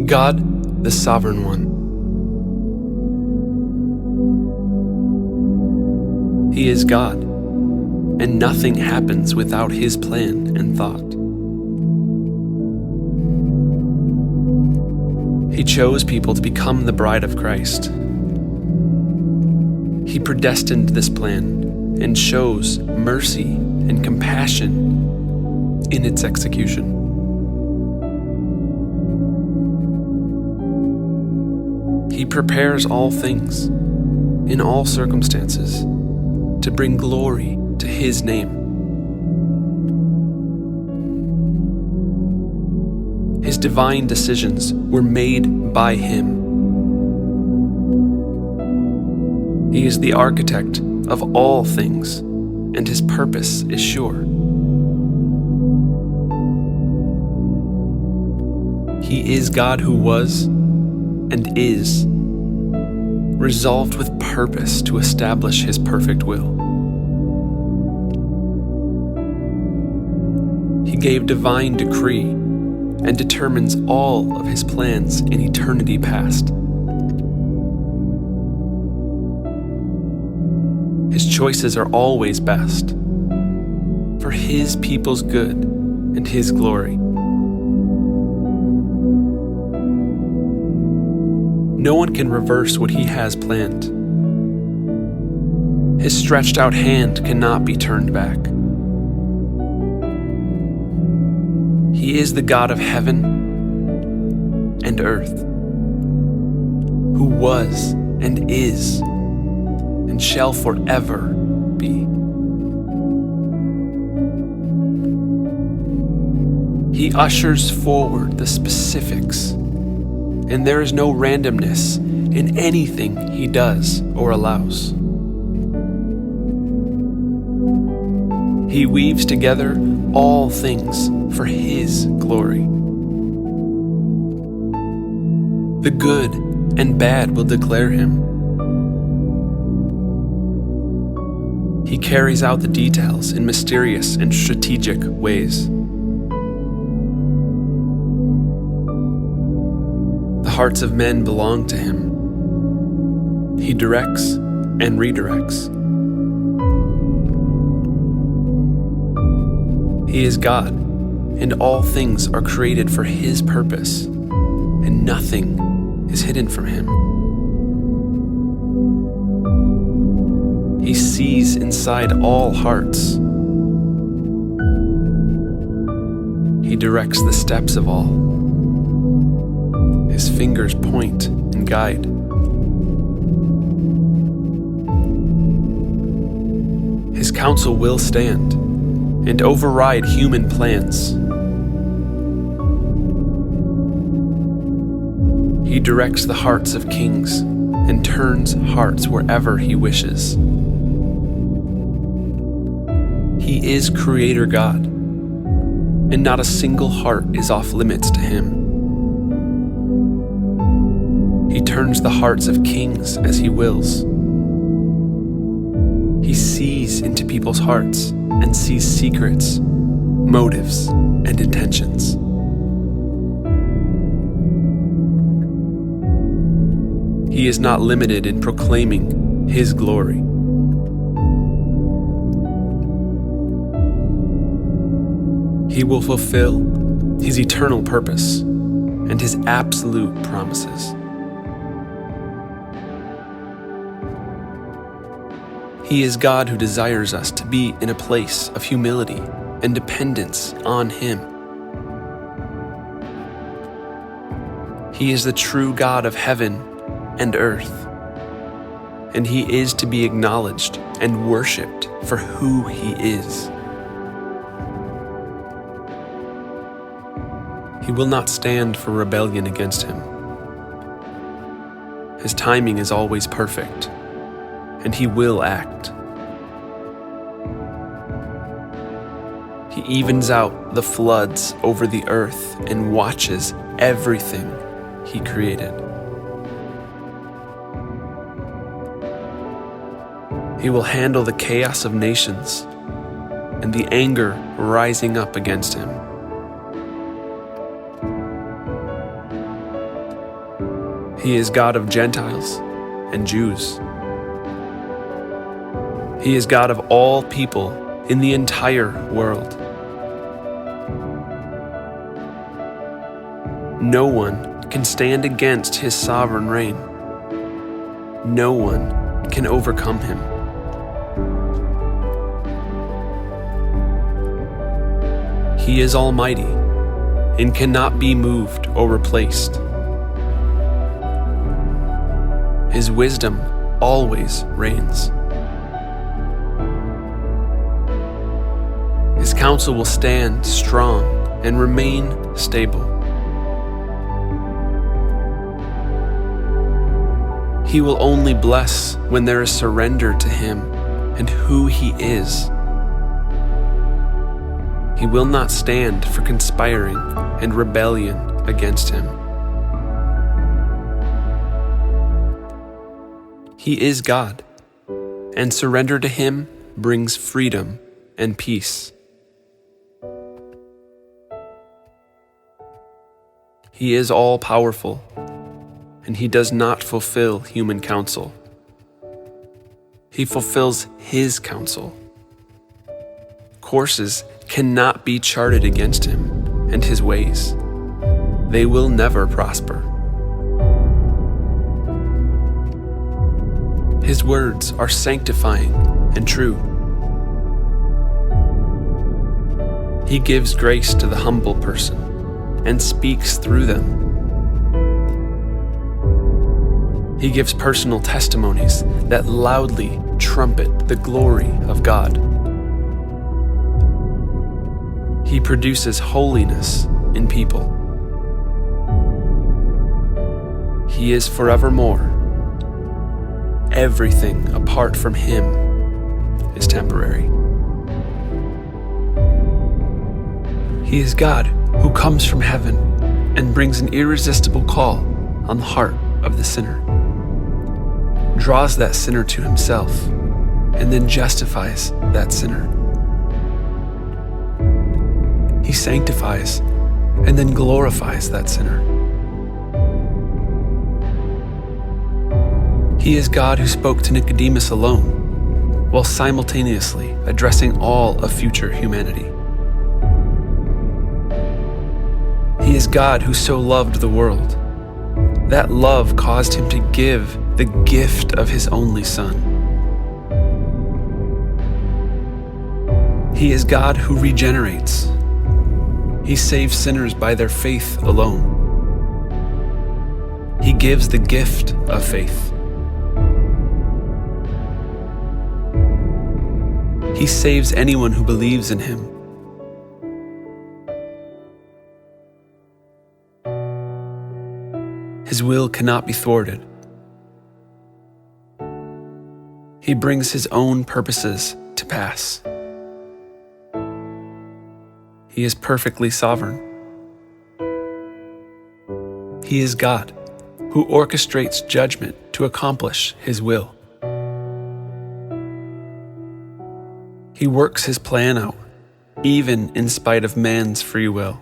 God, the Sovereign One. He is God, and nothing happens without His plan and thought. He chose people to become the bride of Christ. He predestined this plan and shows mercy and compassion in its execution. He prepares all things, in all circumstances, to bring glory to His name. His divine decisions were made by Him. He is the architect of all things, and His purpose is sure. He is God who was and is, resolved with purpose to establish His perfect will. He gave divine decree and determines all of His plans in eternity past. His choices are always best, for His people's good and His glory. No one can reverse what He has planned. His stretched out hand cannot be turned back. He is the God of heaven and earth, who was and is and shall forever be. He ushers forward the specifics, and there is no randomness in anything He does or allows. He weaves together all things for His glory. The good and bad will declare Him. He carries out the details in mysterious and strategic ways. The hearts of men belong to Him. He directs and redirects. He is God, and all things are created for His purpose, and nothing is hidden from Him. He sees inside all hearts. He directs the steps of all. His fingers point and guide. His counsel will stand and override human plans. He directs the hearts of kings and turns hearts wherever He wishes. He is Creator God, and not a single heart is off limits to Him. He turns the hearts of kings as He wills. He sees into people's hearts and sees secrets, motives, and intentions. He is not limited in proclaiming His glory. He will fulfill His eternal purpose and His absolute promises. He is God who desires us to be in a place of humility and dependence on Him. He is the true God of heaven and earth, and He is to be acknowledged and worshipped for who He is. He will not stand for rebellion against Him. His timing is always perfect, and He will act. He evens out the floods over the earth and watches everything He created. He will handle the chaos of nations and the anger rising up against Him. He is God of Gentiles and Jews. He is God of all people in the entire world. No one can stand against his sovereign reign. No one can overcome him. He is almighty and cannot be moved or replaced. His wisdom always reigns. His counsel will stand strong and remain stable. He will only bless when there is surrender to him and who he is. He will not stand for conspiring and rebellion against him. He is God, and surrender to him brings freedom and peace. He is all-powerful, and he does not fulfill human counsel. He fulfills his counsel. Courses cannot be charted against him and his ways. They will never prosper. His words are sanctifying and true. He gives grace to the humble person and speaks through them. He gives personal testimonies that loudly trumpet the glory of God. He produces holiness in people. He is forevermore. Everything apart from him is temporary. He is God who comes from heaven and brings an irresistible call on the heart of the sinner, draws that sinner to himself, and then justifies that sinner. He sanctifies and then glorifies that sinner. He is God who spoke to Nicodemus alone, while simultaneously addressing all of future humanity. He is God who so loved the world. That love caused him to give the gift of his only Son. He is God who regenerates. He saves sinners by their faith alone. He gives the gift of faith. He saves anyone who believes in him. His will cannot be thwarted. He brings his own purposes to pass. He is perfectly sovereign. He is God who orchestrates judgment to accomplish his will. He works his plan out, even in spite of man's free will.